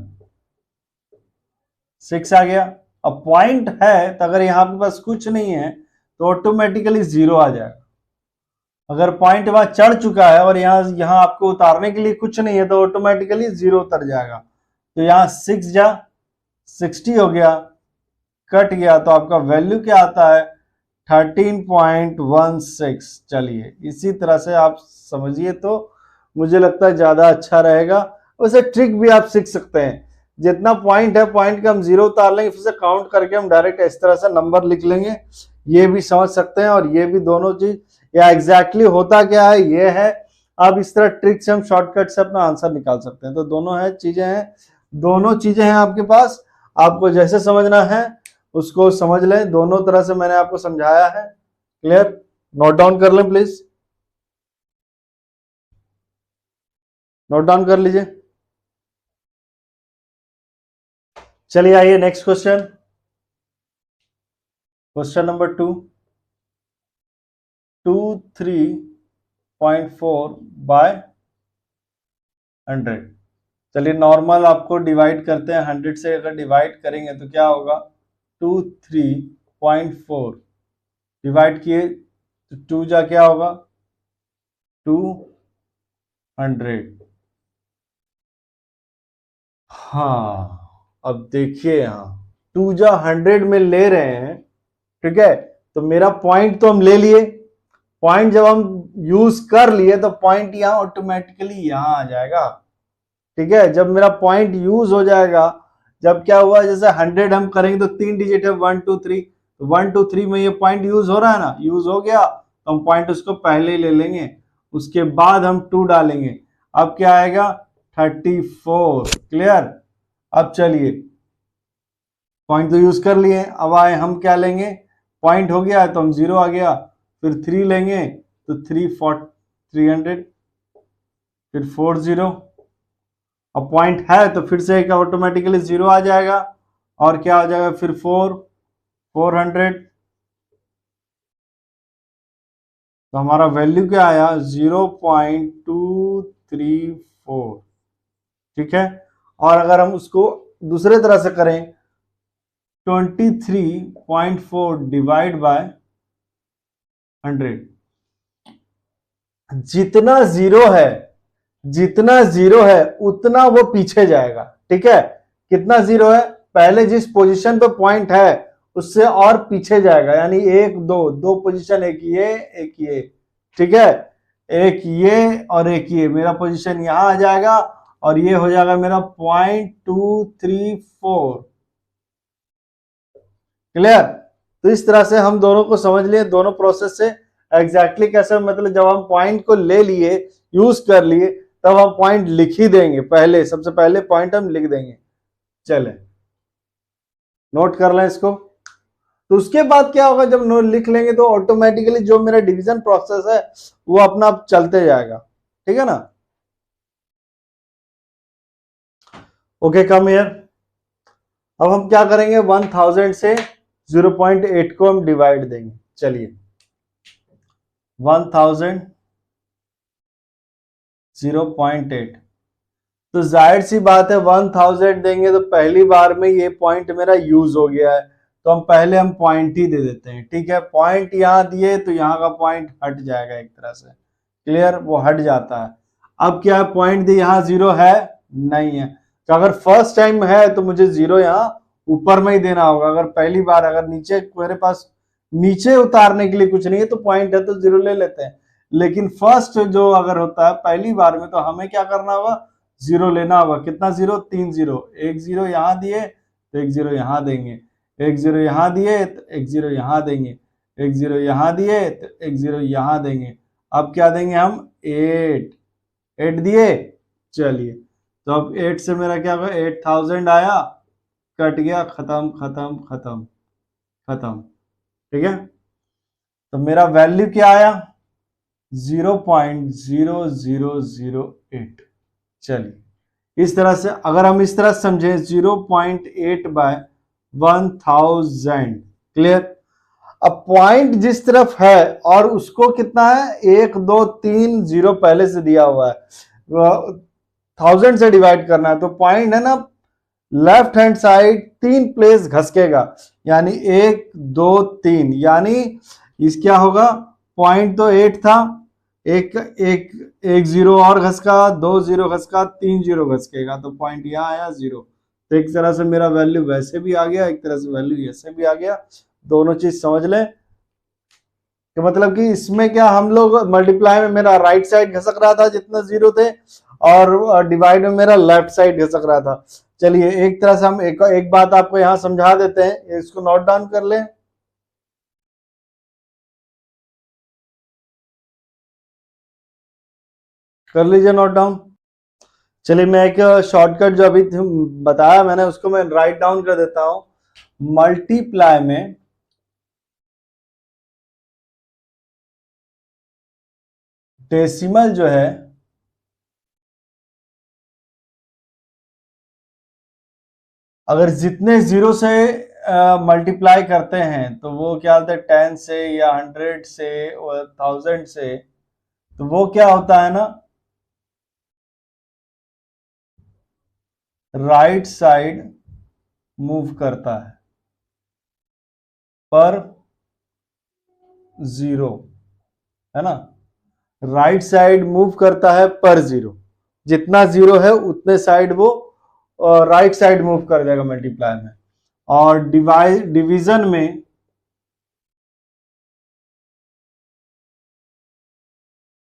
6 आ गया। अब पॉइंट है, तो अगर यहां पे पास कुछ नहीं है तो ऑटोमेटिकली 0 आ जाएगा। अगर पॉइंट वहां चढ़ चुका है और यहां आपको उतारने के लिए कुछ नहीं है, तो ऑटोमेटिकली 0 उतर जाएगा। तो यहां 6 जा 60 हो गया, कट गया, तो आपका वैल्यू क्या आता है, 13.16। चलिए इसी तरह से आप समझिए तो मुझे लगता है ज्यादा अच्छा रहेगा। वैसे ट्रिक भी आप सीख सकते हैं, जितना पॉइंट है, पॉइंट का हम 0 उतार लेंगे, फिर से काउंट करके हम डायरेक्ट इस तरह से नंबर लिख लेंगे, ये भी समझ सकते हैं। और ये भी दोनों चीज, या एग्जैक्टली होता क्या है ये है, अब इस तरह ट्रिक से हम शॉर्टकट से अपना आंसर निकाल सकते हैं। तो दोनों है चीजें हैं, दोनों चीजें हैं आपके पास, आपको जैसे समझना है उसको समझ लें। दोनों तरह से मैंने आपको समझाया है। क्लियर? नोट डाउन कर लें प्लीज, नोट डाउन कर लीजिए। चलिए आइए next question, question number 2, 23.4 by 100। चलिए नॉर्मल आपको डिवाइड करते हैं, 100 से अगर डिवाइड करेंगे तो क्या होगा, 23.4 डिवाइड किए तो 2 जा क्या होगा, 200। हाँ, अब देखिए यहां 2 जा 100 में ले रहे हैं। ठीक है, तो मेरा पॉइंट तो हम ले लिए, पॉइंट जब हम यूज कर लिए तो पॉइंट यहां ऑटोमेटिकली यहां आ जाएगा। ठीक है, जब मेरा पॉइंट यूज हो जाएगा, जब क्या हुआ, जैसे 100 हम करेंगे तो 3 डिजिट है, 1 2 3, तो 1 2 3 में ये पॉइंट यूज हो रहा है ना, यूज हो गया, तो हम पॉइंट उसको पहले ही ले लेंगे, उसके बाद हम 2 डालेंगे। अब क्या आएगा, 34। क्लियर? अब चलिए पॉइंट तो यूज कर लिए, अब आए हम क्या लेंगे, पॉइंट हो गया तो हम 0 आ गया, फिर 3 लेंगे तो 300, फिर 40, अब पॉइंट है तो फिर से एक ऑटोमेटिकली 0 आ जाएगा, और क्या हो जाएगा फिर 400, तो हमारा वैल्यू क्या आया 0.234, ठीक है। और अगर हम उसको दूसरे तरह से करें 23.4 डिवाइड बाय 100, जितना जीरो है उतना वो पीछे जाएगा, ठीक है। कितना जीरो है, पहले जिस पोजीशन पे पॉइंट है उससे और पीछे जाएगा, यानी एक दो पोजीशन, एक ये, ठीक है, एक ये और एक ये, मेरा पोजीशन यहां आ जाएगा और ये हो जाएगा मेरा 0.234, क्लियर। तो इस तरह से हम दोनों को समझ लिए, दोनों प्रोसेस से एग्जैक्टली कैसे, मतलब जब हम पॉइंट को ले लिए, यूज कर लिए, तब हम पॉइंट लिख ही देंगे, पहले सबसे पहले पॉइंट हम लिख देंगे। चले नोट कर लें इसको। तो उसके बाद क्या होगा, जब नोट लिख लेंगे तो ऑटोमेटिकली जो मेरा डिवीजन प्रोसेस है वो अपना आप चलते जाएगा, ठीक है ना। Okay come here. अब हम क्या करेंगे, 1000 से 0.8 को हम डिवाइड देंगे। चलिए 1000 0.8, तो जाहिर सी बात है 1000 देंगे तो पहली बार में ये पॉइंट मेरा यूज हो गया है, तो हम पहले पॉइंट ही दे देते हैं, ठीक है। पॉइंट यहां दिए तो यहाँ का पॉइंट हट जाएगा एक तरह से, क्लियर, वो हट जाता है। अब क्या है, पॉइंट दी यहाँ 0 है नहीं है, तो अगर फर्स्ट टाइम है तो मुझे 0 यहाँ ऊपर में ही देना होगा। अगर पहली बार, अगर नीचे मेरे पास नीचे उतारने के लिए कुछ नहीं है तो पॉइंट है तो 0 ले लेते हैं, लेकिन फर्स्ट जो अगर होता है पहली बार में तो हमें क्या करना होगा, 0 लेना होगा। कितना 0, 3 0, एक 0 यहाँ दिए तो एक 0 यहाँ देंगे, एक 0 यहाँ दिए तो एक 0 यहाँ देंगे, एक 0 यहाँ दिए तो एक 0 यहाँ देंगे। अब क्या देंगे हम, 8 दिए। चलिए तो अब 8 से मेरा क्या होगा, 8000 आया, कट गया, खत्म खत्म खत्म खत्म, ठीक है। तो मेरा वैल्यू क्या आया, 0.0008। चलिए इस तरह से, अगर हम इस तरह समझे 0.8 बाय 1000, क्लियर। अब पॉइंट जिस तरफ है और उसको कितना है, 1 2 3 0 पहले से दिया हुआ है, 1000 से डिवाइड करना है, तो पॉइंट है ना लेफ्ट हैंड साइड 3 प्लेस घसकेगा, यानी 1 2 3, यानी इस क्या होगा, पॉइंट तो 8 था, एक एक एक 0 और घसका, 2 0 घसका, 3 0 घसकेगा, तो पॉइंट यहाँ आया 0। तो एक तरह से मेरा वैल्यू वैसे भी आ गया, एक तरह से वैल्यू ऐसे भी आ गया, दोनों चीज समझ लें। तो मतलब कि इसमें क्या, हम लोग मल्टीप्लाई में मेरा राइट साइड घसक रहा था जितने 0 थे, और डिवाइड में मेरा लेफ्ट साइड घसक रहा था। चलिए एक तरह से हम एक बात आपको यहां समझा देते हैं, इसको नोट डाउन कर लें। कर लीजिए नोट डाउन। चलिए मैं एक शॉर्टकट जो अभी बताया मैंने उसको मैं राइट डाउन कर देता हूं। मल्टीप्लाई में डेसिमल जो है, अगर जितने 0 से मल्टीप्लाई करते हैं तो वो क्या होता है, 10 से या 100 से और 1000 से, तो वो क्या होता है ना, राइट साइड मूव करता है पर 0, है ना, राइट साइड मूव करता है पर 0, जितना 0 है उतने साइड वो राइट साइड मूव कर देगा मल्टीप्लाई में। और डिवीजन में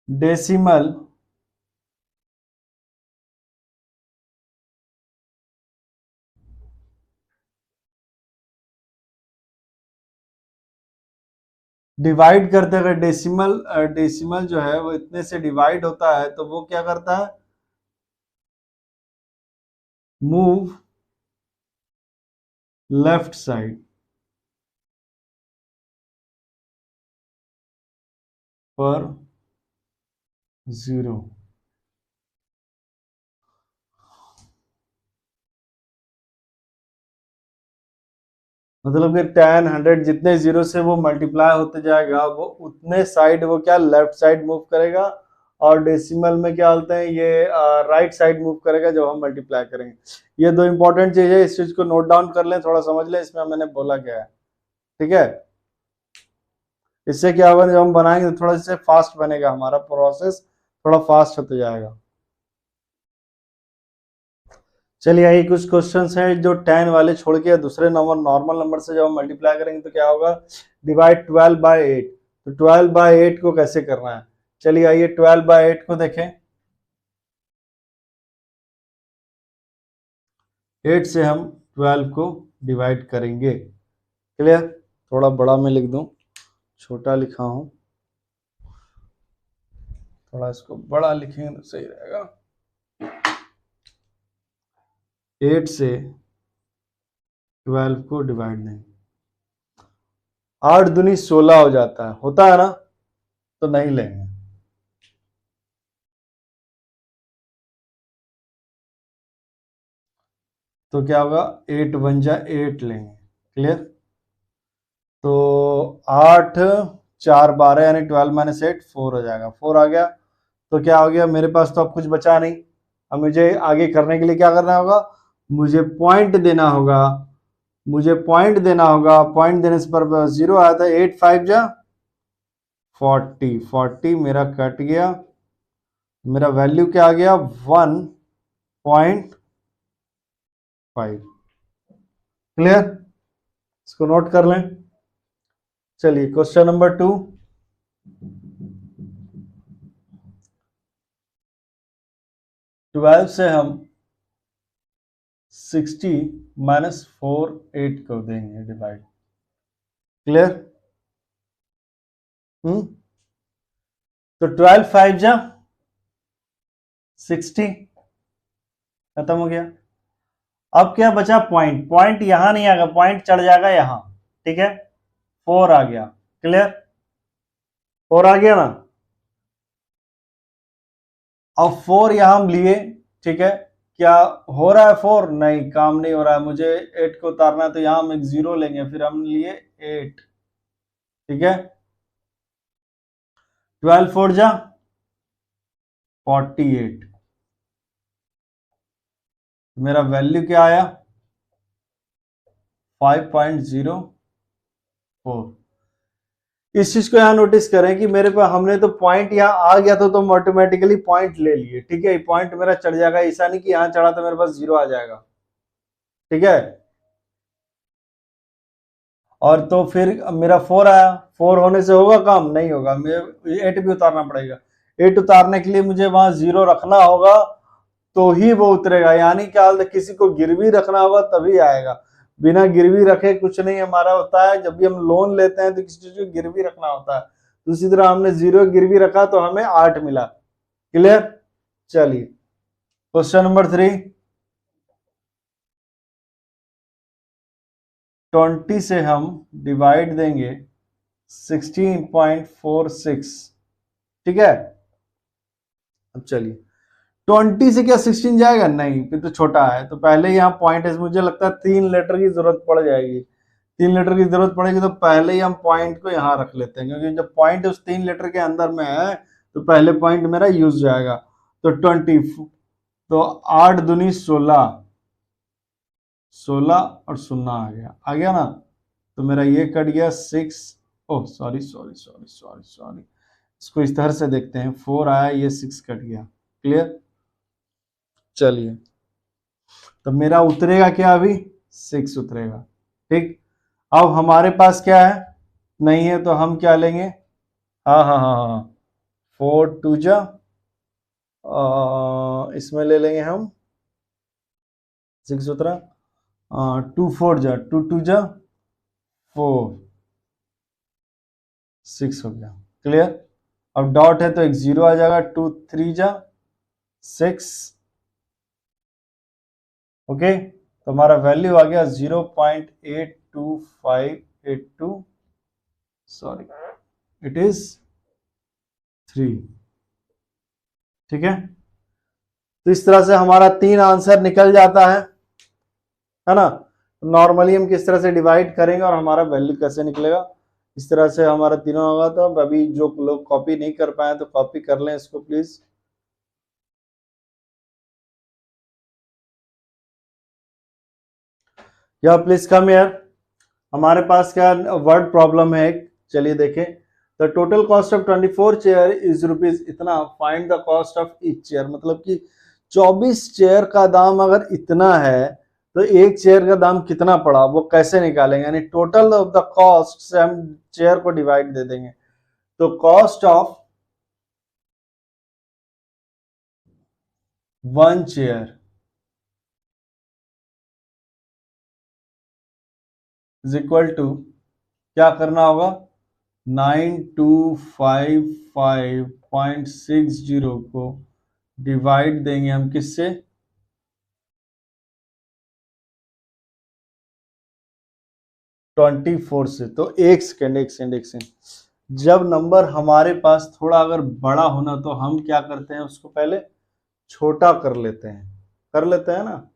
डेसिमल डिवाइड करते हैं, अगर डेसिमल जो है वो इतने से डिवाइड होता है तो वो क्या करता है, मूव लेफ्ट साइड पर 0। मतलब कि 10 100 जितने जीरो से वो मल्टीप्लाई होते जाएगा, वो उतने साइड वो क्या लेफ्ट साइड मूव करेगा, और डेसिमल में क्या बोलते हैं ये राइट साइड मूव करेगा जब हम मल्टीप्लाई करेंगे। ये दो इंपॉर्टेंट चीज है, इस चीज को नोट डाउन कर लें, थोड़ा समझ लें इसमें मैंने बोला क्या है। ठीक है, इससे क्या होगा, जब हम बनाएंगे तो थोड़ा इससे फास्ट बनेगा, हमारा प्रोसेस थोड़ा फास्ट होते जाएगा। चलिए यही कुछ क्वेश्चंस हैं जो 10 वाले छोड़ के दूसरे नंबर नॉर्मल नंबर से जब हम मल्टीप्लाई करेंगे तो क्या होगा, डिवाइड 12/8। तो 12/8 को कैसे करना है, चलिए आइए 12/8 को देखें। 8 से हम 12 को डिवाइड करेंगे। क्लियर, थोड़ा बड़ा में लिख दूं, छोटा लिखा हूं, थोड़ा इसको बड़ा लिखेंगे तो सही रहेगा। 8 से 12 को डिवाइड नहीं, 8 दूनी 16 हो जाता है, होता है ना, तो नहीं लेंगे। तो क्या होगा, 8 1 जा 8 लेंगे। क्लियर, तो 8 4 12 यानी 12 - 8 4 हो जाएगा, 4 आ गया। तो क्या हो गया, मेरे पास तो अब कुछ बचा नहीं। अब मुझे आगे करने के लिए क्या करना होगा, मुझे पॉइंट देना होगा, मुझे पॉइंट देना होगा। पॉइंट देने से पर 0 आया था, 8 5 जा 40, 40 मेरा कट गया, मेरा वैल्यू क्या आ गया 1.5। क्लियर, इसको नोट कर लें। चलिए क्वेश्चन नंबर 2। 12 से हम 60 - 4 8 को देंगे डिवाइड। क्लियर, तो 12 5 जा 60, खत्म हो गया। अब क्या बचा, पॉइंट, पॉइंट यहां नहीं आएगा, पॉइंट चढ़ जाएगा यहां। ठीक है, 4 आ गया। क्लियर, 4 आ गया ना। अब 4 यहां हम लिए, ठीक है, क्या हो रहा है 4, नहीं काम नहीं हो रहा है, मुझे 8 को उतारना है, तो यहां हम एक 0 लेंगे, फिर हम लिए 8। ठीक है, 12 4 जा 48, मेरा वैल्यू क्या आया 5.04। इस चीज को यहाँ नोटिस करें कि मेरे पास हमने तो पॉइंट यहाँ आ गया था, तो हम ऑटोमेटिकली पॉइंट ले लिए। ठीक है, पॉइंट मेरा चढ़ जाएगा, ऐसा नहीं कि यहाँ चढ़ा तो मेरे पास 0 आ जाएगा। ठीक है, और तो फिर मेरा 4 आया, 4 होने से होगा काम, नहीं होगा, मुझे 8 भी उतारना पड़ेगा। 8 उतारने के लिए मुझे वहां 0 रखना होगा, तो ही वो उतरेगा। यानी क्या, किसी को गिरवी रखना होगा तभी आएगा, बिना गिरवी रखे कुछ नहीं हमारा होता है। जब भी हम लोन लेते हैं तो किसी चीज को गिरवी रखना होता है, तो उसी तरह हमने 0 गिरवी रखा तो हमें 8 मिला। क्लियर, चलिए क्वेश्चन नंबर 3। 20 से हम डिवाइड देंगे 16.46। ठीक है, अब चलिए 20 से क्या 16 जाएगा, नहीं, फिर तो छोटा है, तो पहले यहाँ पॉइंट है, मुझे लगता है 3 लेटर की जरूरत पड़ जाएगी। 3 लेटर की जरूरत पड़ेगी, तो पहले ही हम पॉइंट को यहाँ रख लेते हैं, क्योंकि जब पॉइंट उस 3 लेटर के अंदर में है तो पहले पॉइंट मेरा यूज जाएगा। तो 20, तो 8 दूनी 16, 16 और 0 आ गया ना। तो मेरा ये कट गया 6, oh sorry sorry sorry sorry sorry, इसको इस तरह से देखते हैं, 4 आया, ये 6 कट गया। क्लियर, चलिए तो मेरा उतरेगा क्या, अभी 6 उतरेगा। ठीक, अब हमारे पास क्या है, नहीं है, तो हम क्या लेंगे, हाँ हाँ हाँ हाँ, 4 2 जा, इसमें ले लेंगे हम 6 उतरा, 2 4 जा 2 2 जा 4, 6 हो गया। क्लियर, अब डॉट है तो एक 0 आ जाएगा, 2 3 जा 6। ओके, तो हमारा वैल्यू आ गया 0.82582, सॉरी इट इज 3। ठीक है, तो इस तरह से हमारा 3 आंसर निकल जाता है ना। नॉर्मली हम किस तरह से डिवाइड करेंगे और हमारा वैल्यू कैसे निकलेगा, इस तरह से हमारा तीनों होगा। तो अभी जो लोग कॉपी नहीं कर पाए तो कॉपी कर लें इसको प्लीज। या प्लीज कम यार, हमारे पास क्या वर्ड प्रॉब्लम है एक, चलिए देखें। The total cost of 24 chair is rupees इतना, find the cost of each chair. मतलब कि 24 चेयर का दाम अगर इतना है तो एक चेयर का दाम कितना पड़ा वो कैसे निकालेंगे, यानी टोटल ऑफ द कॉस्ट से हम चेयर को डिवाइड दे देंगे। तो cost of 1 chair is equal to, क्या करना होगा, 9255.60 को डिवाइड देंगे हम किससे, 24 से। तो एक सेकेंड एक सेकेंड एक सेकेंड, जब नंबर हमारे पास थोड़ा अगर बड़ा होना तो हम क्या करते हैं, उसको पहले छोटा कर लेते हैं ना।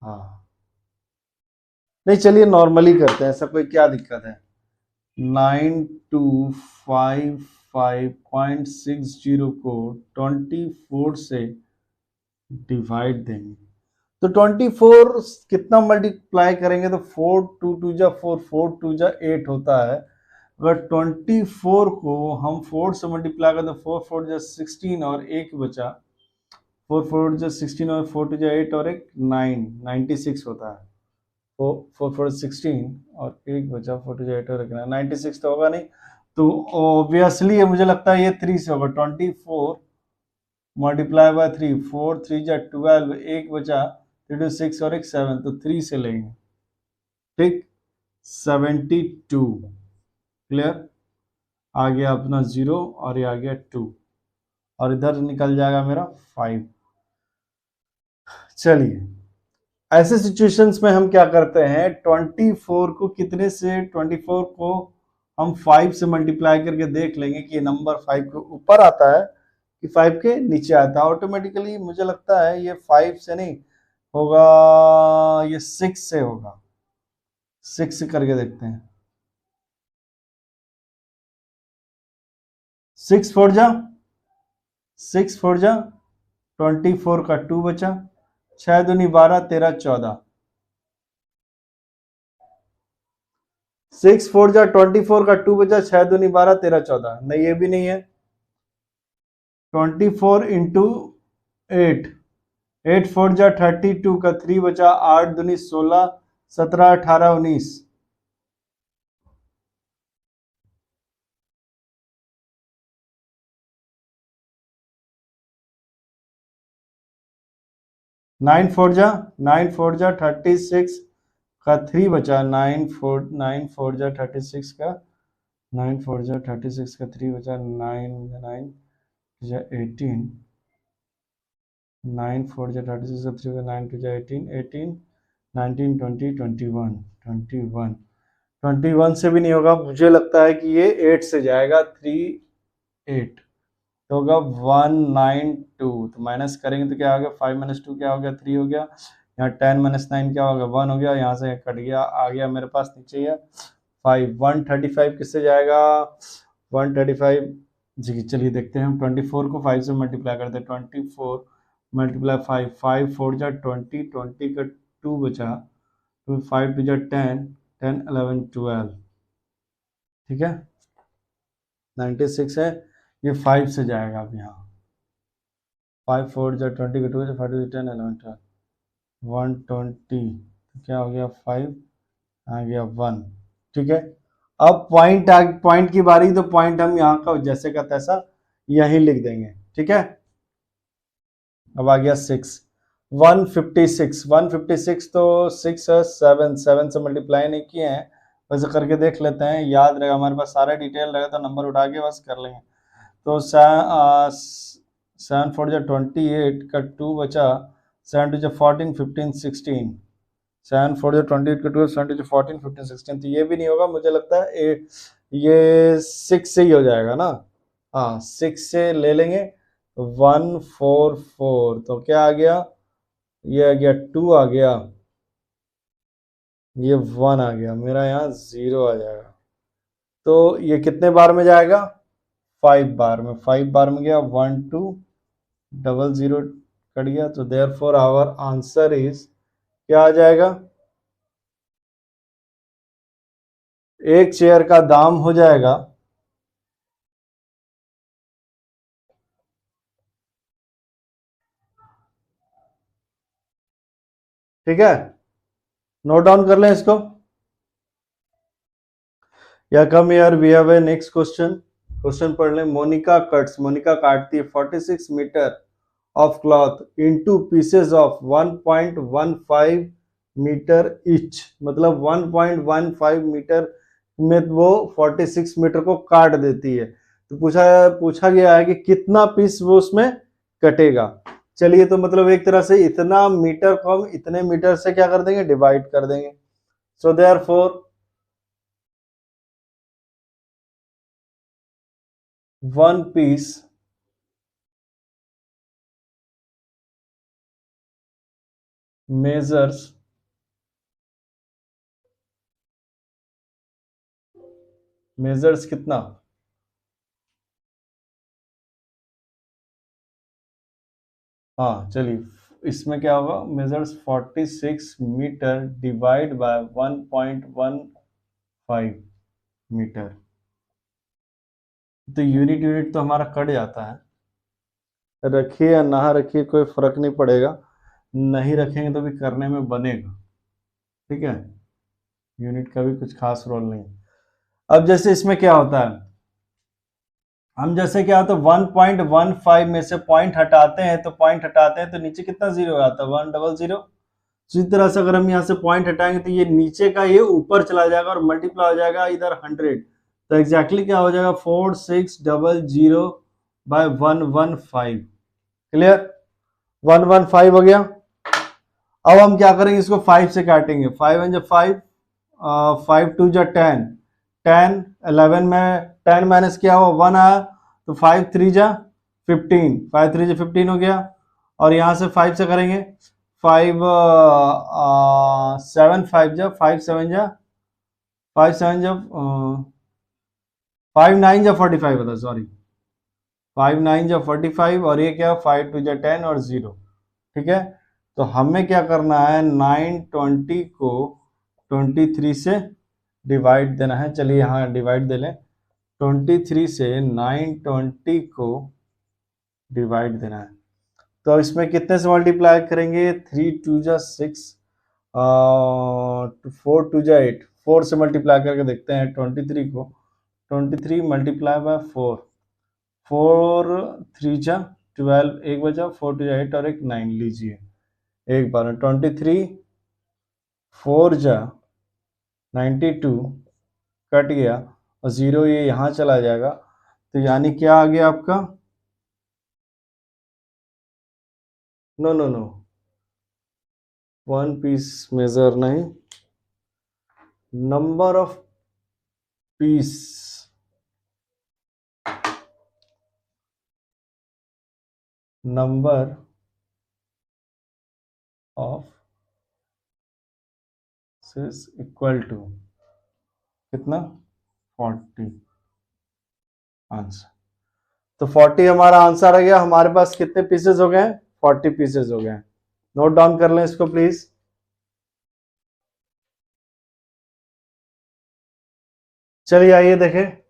हाँ नहीं, चलिए नॉर्मली करते हैं, ऐसा कोई क्या दिक्कत है। 9255.60 को 24 से डिवाइड देंगे। तो 24 कितना मल्टीप्लाई करेंगे, तो 4 2 2 जा 4, 4 2 जा 8 होता है। अगर 24 को हम 4 से मल्टीप्लाई करें तो 4 4 जा 16 और एक बचा, 4 4 जा 16 और 4 2 जा 8 और एक 9, 96 होता है। 4 4 16 और एक बचा, 4 2 जा 8 और एक 96 तो होगा नहीं। तो ऑब्वियसली मुझे लगता है ये 3 से होगा। 24 मल्टीप्लाई बाय 3, 4 3 जा 12, एक बचा 3 2 6 और एक 7, तो 3 से लेंगे। ठीक, 72। क्लियर, आ गया अपना 0 और ये आ गया 2 और इधर निकल जाएगा मेरा 5। चलिए, ऐसे सिचुएशंस में हम क्या करते हैं, 24 को कितने से, 24 को हम 5 से मल्टीप्लाई करके देख लेंगे कि ये नंबर 5 के ऊपर आता है कि 5 के नीचे आता है। ऑटोमेटिकली मुझे लगता है ये 5 से नहीं होगा, ये 6 से होगा। 6 से करके देखते हैं। 6 4 जा 24 का 2 बचा, 6 दूनी 12 13 14, 6 4 जा 24 का 2 बचा, 6 दूनी 12 13 14, नहीं ये भी नहीं है। 24 इंटू 8, 8 4 जा 32 का 3 बचा, 8 दूनी 16 17 18 19, 9 4 जा 36 का 3 बचा, 9 4 जा 36 का 9 4 जा 36 का 3 बचा, 9 जा 18, 9 4 जा 36 का 3 बचा, 9 2 जा 18, 18 19 20 21 21, 21 से भी नहीं होगा। मुझे लगता है कि ये 8 से जाएगा, 3 8 तो होगा 192। तो माइनस करेंगे तो क्या हो गया, 5 - 2 क्या हो गया, 3 हो गया। यहाँ 10 - 9 क्या हो गया, 1 हो गया। यहाँ से कट गया, आ गया मेरे पास नीचे है 5। 135 किससे जाएगा, 135 जी। चलिए देखते हैं हम 24 को 5 से मल्टीप्लाई करते हैं। 24 मल्टीप्लाई 5, 5 4 जा 20, 20 का 2 बचा, 2 5 2 जा 10, 10 11 12, ठीक है। 96 है, ये 5 से जाएगा। अब यहाँ 5 4 जा 20 का 2 5 2 10 11 12, 120 तो क्या हो गया 5, आ गया 1, ठीक है। अब पॉइंट की बारी, तो पॉइंट हम यहाँ का जैसे का तैसा यही लिख देंगे, ठीक है। अब आ गया 6, 156, 156 तो 6 7 7 से मल्टीप्लाई नहीं किए हैं, वैसे करके देख लेते हैं, याद रहेगा हमारे पास सारा डिटेल रहेगा तो नंबर उठा के बस कर लेंगे। तो 7 4 जा 28 का 2 बचा, 7 टू 14, 15, 16, 7 4 28 12, 7 टू 14, 15, 16, तो ये भी नहीं होगा, मुझे लगता है ये 6 से ही हो जाएगा ना। हाँ 6 से ले लेंगे, 1 4 4, तो क्या आ गया, ये आ गया 2 आ गया, ये 1 आ गया, मेरा यहाँ 0 आ जाएगा। तो ये कितने बार में जाएगा, 5 बार में, 5 बार में गया, 1 2 डबल 0 कट गया, तो देयरफॉर आवर आंसर इज क्या आ जाएगा, एक चेयर का दाम हो जाएगा ठीक है, नोट डाउन कर लें इसको, या come here we have a next question, question पढ़ लें। मोनिका कट्स, मोनिका काटती है 46 metre of cloth into pieces of 1.15 metre each, मतलब 1.15 मीटर में वो 46 मीटर को काट देती है। तो पूछा गया है कि कितना पीस वो उसमें कटेगा। चलिए, तो मतलब एक तरह से इतना मीटर को हम इतने मीटर से क्या कर देंगे, डिवाइड कर देंगे। सो देयरफॉर 1 piece measures कितना, हाँ चलिए, इसमें क्या होगा, measures 46 metre divide by 1.15 metre, तो यूनिट तो हमारा कट जाता है, रखिए या ना रखिए कोई फर्क नहीं पड़ेगा, नहीं रखेंगे तो भी करने में बनेगा, ठीक है, यूनिट का भी कुछ खास रोल नहीं। अब जैसे इसमें क्या होता है, हम जैसे क्या होता है 1.15 में से पॉइंट हटाते हैं, तो नीचे कितना जीरो आता है, 100। इसी तरह से अगर हम यहाँ से पॉइंट हटाएंगे तो ये नीचे का ये ऊपर चला जाएगा और मल्टीप्लाई हो जाएगा इधर 100, तो एग्जैक्टली क्या हो जाएगा 4600 बाय 115, क्लियर, 115 हो गया। अब हम क्या करेंगे, इसको 5 से काटेंगे, 5 वन जा 5, 5 टू जा 10, 10 11 में 10 माइनस किया हुआ 1 आया, तो 5 3 जा 15, 5 3 जा 15 हो गया, और यहाँ से 5 से करेंगे, 5 7 5 जा 5 7 जा 5 7 जा 5 9 जा 45 होता, सॉरी 5 9 जा 45, और ये क्या 5 2 जा 10 और 0, ठीक है। तो हमें क्या करना है, 920 को 23 से डिवाइड देना है, चलिए यहाँ डिवाइड दे लें, 23 से 920 को डिवाइड देना है, तो इसमें कितने से मल्टीप्लाई करेंगे, 3 2 जा 6, 4 2 जा 8, 4 से मल्टीप्लाई करके देखते हैं 23 को, 23 मल्टीप्लाई बाय 4, 4 3 जा 12, एक बचा, 4 2 जा 8 और एक 9 लीजिए एक बार में, 23 4 जा 92 कट गया, और 0 ये यहाँ चला जाएगा, तो यानी क्या आ गया आपका, no no no, 1 piece measure नहीं, number of piece, number of is equal to कितना, 40 आंसर, तो 40 हमारा आंसर आ गया। हमारे पास कितने पीसेस हो गए, 40 पीसेस हो गए, नोट डाउन कर लें इसको प्लीज। चलिए आइए देखें,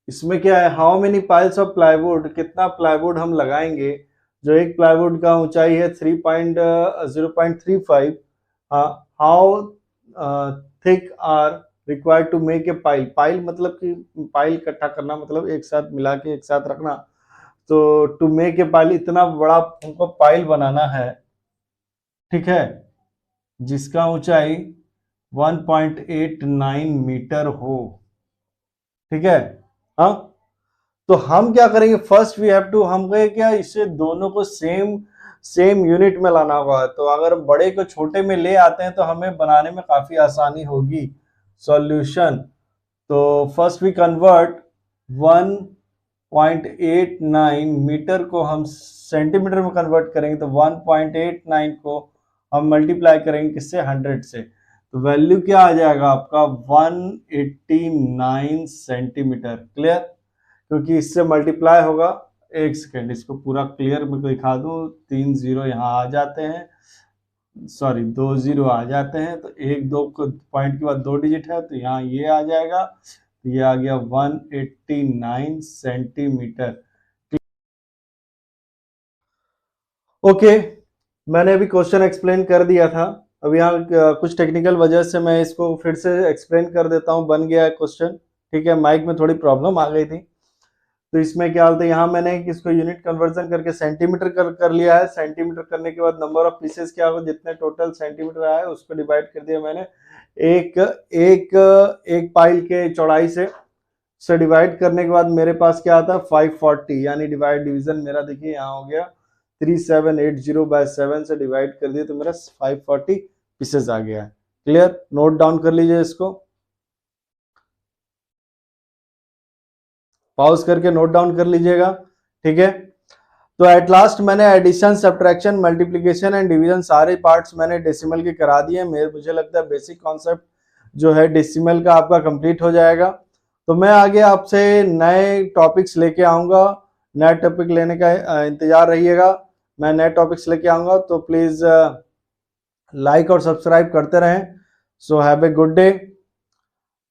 इसमें क्या है, how many piles of plywood, कितना प्लाईवुड हम लगाएंगे, जो एक प्लाईवुड का ऊंचाई है 3.0.35, how thick are required to make a pile, pile मतलब कि पाइल इकट्ठा करना, मतलब एक साथ मिला के एक साथ रखना, तो टू मेक ए पाइल, इतना बड़ा हमको पाइल बनाना है, ठीक है, जिसका ऊंचाई 1.89 मीटर हो, ठीक है, हाँ, तो हम क्या करेंगे, फर्स्ट वी हैव टू, हम कहे क्या, इसे दोनों को सेम यूनिट में लाना होगा। तो अगर बड़े को छोटे में ले आते हैं तो हमें बनाने में काफी आसानी होगी। सॉल्यूशन, तो फर्स्ट वी कन्वर्ट 1.89 मीटर को हम सेंटीमीटर में कन्वर्ट करेंगे, तो 1.89 को हम मल्टीप्लाई करेंगे किससे, 100 से, तो वैल्यू क्या आ जाएगा आपका, 189 सेंटीमीटर। क्लियर, क्योंकि इससे मल्टीप्लाई होगा। एक सेकेंड, इसको पूरा क्लियर मैं दिखा दूं, 3 जीरो यहाँ आ जाते हैं, सॉरी 2 जीरो आ जाते हैं, तो एक दो पॉइंट के बाद 2 डिजिट है, तो यहाँ ये आ जाएगा, तो ये आ गया 189 सेंटीमीटर। ओके, मैंने अभी क्वेश्चन एक्सप्लेन कर दिया था। अब यहाँ कुछ टेक्निकल वजह से मैं इसको फिर से एक्सप्लेन कर देता हूँ। बन गया है क्वेश्चन, ठीक है। माइक में थोड़ी प्रॉब्लम आ गई थी, तो इसमें क्या होता है, यहाँ मैंने इसको यूनिट कन्वर्जन करके सेंटीमीटर कर लिया है। सेंटीमीटर करने के बाद नंबर ऑफ पीसेस क्या होगा, जितने टोटल सेंटीमीटर आए उसको डिवाइड कर दिया मैंने एक एक एक पाइल के चौड़ाई से डिवाइड करने के बाद मेरे पास क्या आता है, 540, यानी डिवीजन मेरा देखिए यहाँ हो गया 3780 बाय 7 से डिवाइड कर दिया, तो मेरा 540 पीसेस आ गया है। क्लियर, नोट डाउन कर लीजिए इसको, पॉज करके नोट डाउन कर लीजिएगा, ठीक है। तो एट लास्ट मैंने addition, subtraction, multiplication and division सारे पार्ट्स मैंने डेसिमल के करा दिए। मुझे लगता है बेसिक कॉन्सेप्ट जो है डेसिमल का आपका कंप्लीट हो जाएगा। तो मैं आगे आपसे नए टॉपिक्स लेके आऊंगा, नए टॉपिक लेने का इंतजार रहिएगा। मैं नए टॉपिक्स लेके आऊंगा, तो प्लीज लाइक और सब्सक्राइब करते रहें। So have a good day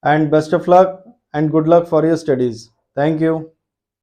and best of luck and good luck for your studies. Thank you.